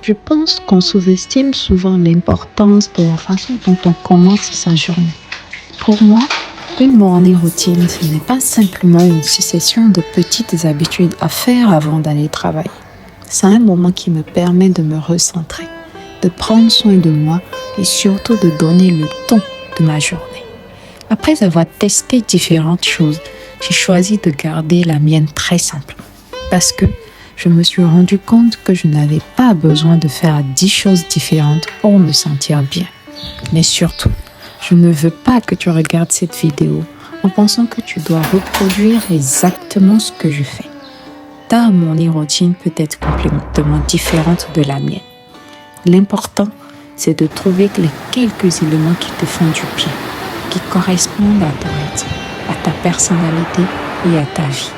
Je pense qu'on sous-estime souvent l'importance de la façon dont on commence sa journée. Pour moi, une morning routine, ce n'est pas simplement une succession de petites habitudes à faire avant d'aller travailler. C'est un moment qui me permet de me recentrer, de prendre soin de moi et surtout de donner le ton de ma journée. Après avoir testé différentes choses, j'ai choisi de garder la mienne très simple parce que je me suis rendu compte que je n'avais pas besoin de faire 10 choses différentes pour me sentir bien. Mais surtout, je ne veux pas que tu regardes cette vidéo en pensant que tu dois reproduire exactement ce que je fais. Ta morning routine peut être complètement différente de la mienne. L'important, c'est de trouver les quelques éléments qui te font du bien, qui correspondent à ton rythme, à ta personnalité et à ta vie.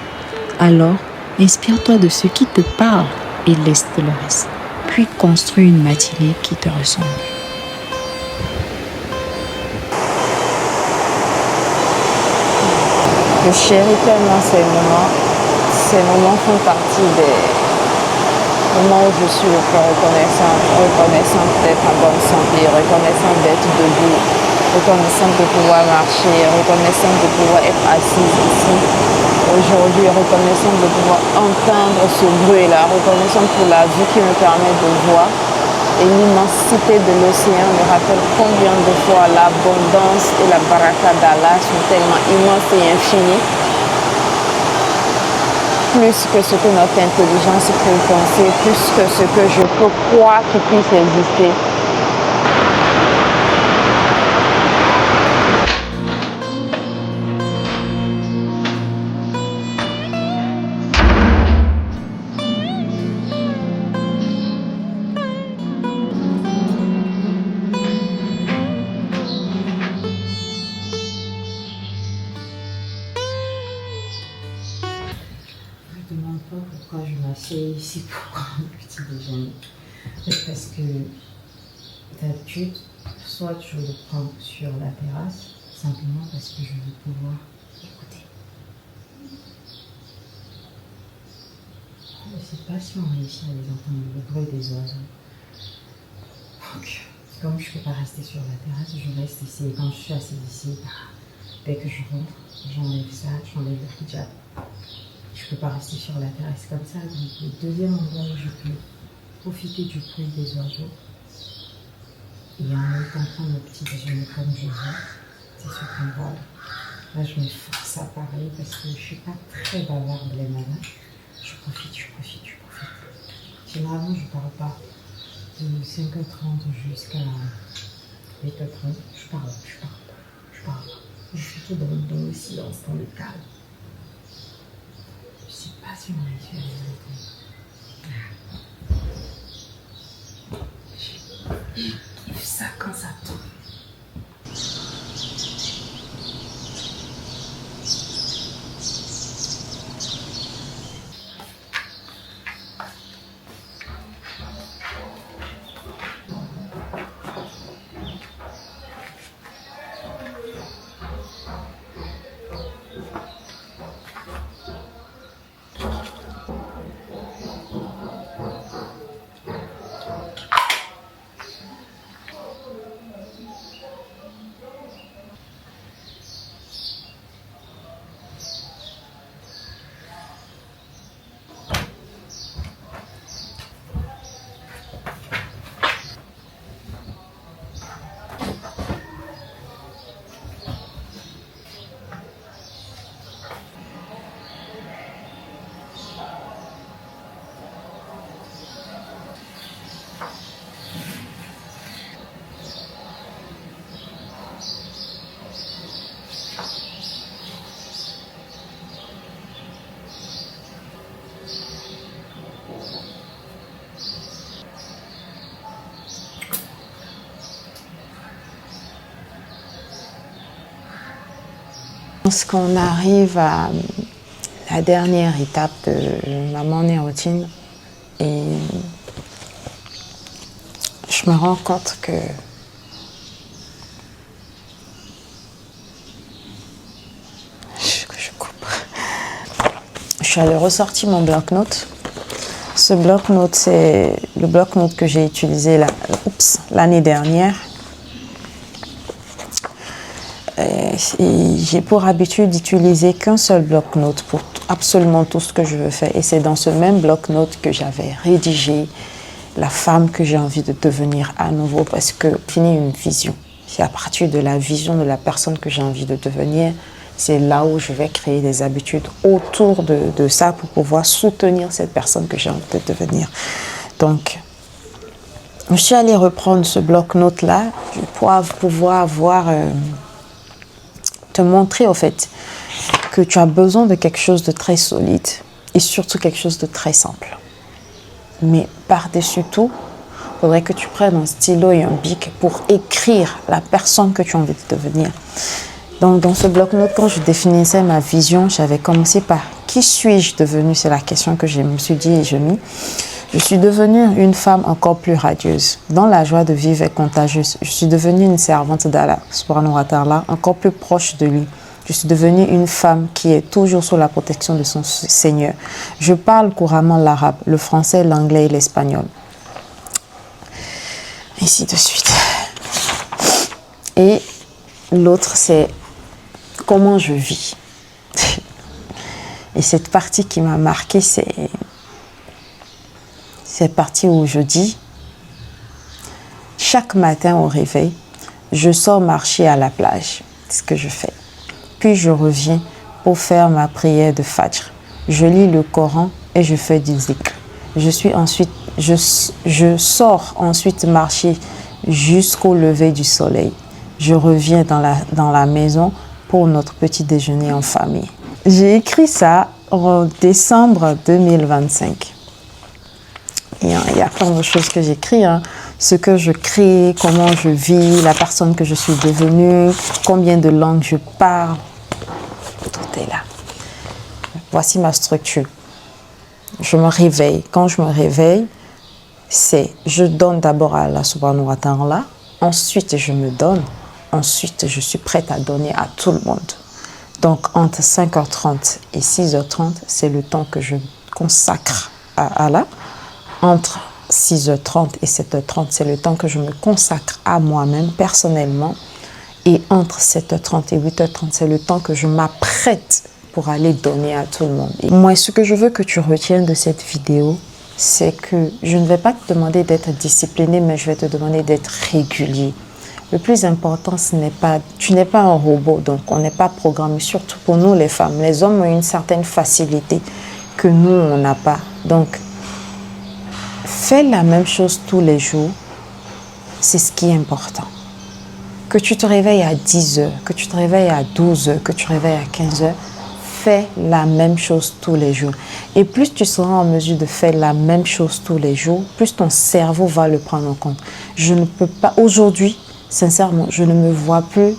Alors, inspire-toi de ce qui te parle et laisse le reste. Puis construis une matinée qui te ressemble. Je chéris tellement ces moments. Ces moments font partie des moments où je suis le plus reconnaissante d'être en bonne santé, reconnaissante d'être debout, reconnaissante de pouvoir marcher, reconnaissante de pouvoir être assise ici aujourd'hui, reconnaissante de pouvoir entendre ce bruit-là, reconnaissante pour la vue qui me permet de voir. Et l'immensité de l'océan me rappelle combien de fois l'abondance et la baraka d'Allah sont tellement immenses et infinies, plus que ce que notre intelligence peut penser, plus que ce que je peux croire qui puisse exister. Ne me demande pas pourquoi je m'assieds ici pour prendre le petit déjeuner. Parce que d'habitude, soit je le prends sur la terrasse, simplement parce que je veux pouvoir écouter. Je ne sais pas si on réussit à les entendre, le bruit des oiseaux. Donc, comme je ne peux pas rester sur la terrasse, je reste ici. Et quand je suis assise ici, dès que je rentre, j'enlève ça, j'enlève le hijab. Je ne peux pas rester sur la terrasse comme ça. Donc, le deuxième endroit où je peux profiter du bruit des oiseaux et en même temps prendre le petit déjeuner comme je veux, c'est sur un vol. Là, je me force à parler parce que je ne suis pas très bavarde les matins. Je profite. Généralement, je ne parle pas. De 5h30 jusqu'à 8h30, je parle. Je suis tout dans le silence, dans le calme. Je ne sais pas si on a réussi à les entendre. Je kiffe ça quand ça tombe. Je pense qu'on arrive à la dernière étape de ma morning routine et je me rends compte que je coupe. Je suis allée ressortir mon bloc-notes Ce bloc-notes, c'est le bloc-notes que j'ai utilisé l'année dernière. Et j'ai pour habitude d'utiliser qu'un seul bloc-notes pour absolument tout ce que je veux faire. Et c'est dans ce même bloc-notes que j'avais rédigé la femme que j'ai envie de devenir à nouveau, parce que j'ai une vision. C'est à partir de la vision de la personne que j'ai envie de devenir, c'est là où je vais créer des habitudes autour de ça pour pouvoir soutenir cette personne que j'ai envie de devenir. Donc, je suis allée reprendre ce bloc-notes-là pour pouvoir te montrer en fait que tu as besoin de quelque chose de très solide et surtout quelque chose de très simple. Mais par-dessus tout, il faudrait que tu prennes un stylo et un bic pour écrire la personne que tu as envie de devenir. Donc, dans ce bloc-notes, quand je définissais ma vision, j'avais commencé par qui suis-je devenue? C'est la question que je me suis dit et je mis. Je suis devenue une femme encore plus radieuse, dont la joie de vivre est contagieuse. Je suis devenue une servante d'Allah, subhanahu wa ta'ala, encore plus proche de lui. Je suis devenue une femme qui est toujours sous la protection de son Seigneur. Je parle couramment l'arabe, le français, l'anglais et l'espagnol. Ainsi de suite. Et l'autre, c'est comment je vis. Et cette partie qui m'a marquée, c'est cette partie où je dis, chaque matin au réveil, je sors marcher à la plage. C'est ce que je fais. Puis je reviens pour faire ma prière de Fajr. Je lis le Coran et je fais du zikr. Je sors ensuite marcher jusqu'au lever du soleil. Je reviens dans la maison pour notre petit déjeuner en famille. J'ai écrit ça en décembre 2025. Il y a plein de choses que j'écris, hein. Ce que je crée, comment je vis, la personne que je suis devenue, combien de langues je parle. Tout est là. Voici ma structure. Je me réveille. Quand je me réveille, je donne d'abord à Allah subhanahu wa ta'ala, ensuite je me donne, ensuite je suis prête à donner à tout le monde. Donc entre 5h30 et 6h30, c'est le temps que je consacre à Allah. Entre 6h30 et 7h30, c'est le temps que je me consacre à moi-même personnellement. Et entre 7h30 et 8h30, c'est le temps que je m'apprête pour aller donner à tout le monde. Et moi, ce que je veux que tu retiennes de cette vidéo, c'est que je ne vais pas te demander d'être discipliné, mais je vais te demander d'être régulier. Le plus important, tu n'es pas un robot, donc on n'est pas programmé, surtout pour nous les femmes. Les hommes ont une certaine facilité que nous, on n'a pas. Donc, fais la même chose tous les jours, c'est ce qui est important. Que tu te réveilles à 10h, que tu te réveilles à 12h, que tu te réveilles à 15h, fais la même chose tous les jours. Et plus tu seras en mesure de faire la même chose tous les jours, plus ton cerveau va le prendre en compte. Je ne peux pas, aujourd'hui, sincèrement, je ne me vois plus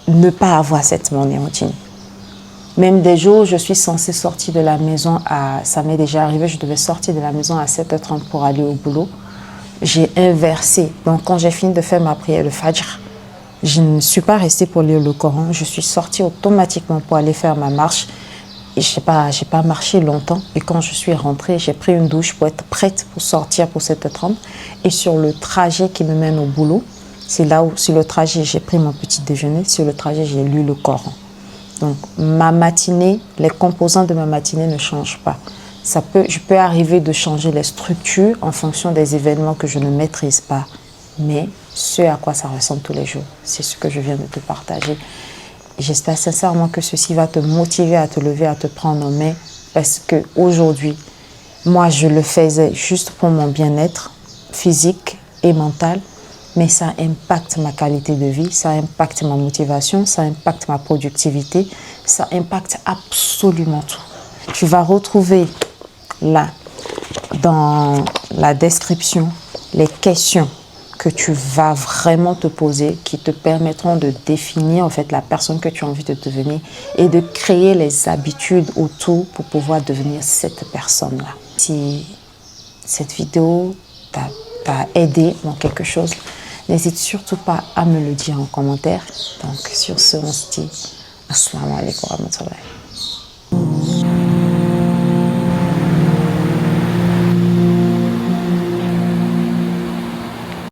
ne pas avoir cette morning routine. Même des jours où je suis censée sortir de la maison ça m'est déjà arrivé, je devais sortir de la maison à 7h30 pour aller au boulot. J'ai inversé. Donc, quand j'ai fini de faire ma prière de Fajr, je ne suis pas restée pour lire le Coran. Je suis sortie automatiquement pour aller faire ma marche. Et je n'ai pas marché longtemps. Et quand je suis rentrée, j'ai pris une douche pour être prête pour sortir pour 7h30. Et sur le trajet qui me mène au boulot, c'est là où, sur le trajet, j'ai pris mon petit déjeuner. Sur le trajet, j'ai lu le Coran. Donc, ma matinée, les composants de ma matinée ne changent pas. Je peux arriver de changer les structures en fonction des événements que je ne maîtrise pas. Mais ce à quoi ça ressemble tous les jours, c'est ce que je viens de te partager. J'espère sincèrement que ceci va te motiver à te lever, à te prendre en main. Parce qu'aujourd'hui, moi, je le faisais juste pour mon bien-être physique et mental. Mais ça impacte ma qualité de vie, ça impacte ma motivation, ça impacte ma productivité, ça impacte absolument tout. Tu vas retrouver là, dans la description, les questions que tu vas vraiment te poser qui te permettront de définir en fait la personne que tu as envie de devenir et de créer les habitudes autour pour pouvoir devenir cette personne-là. Si cette vidéo t'a aidé dans quelque chose, n'hésite surtout pas à me le dire en commentaire. Donc sur ce, on se dit Assalamu alaikum wa rahmatullahi.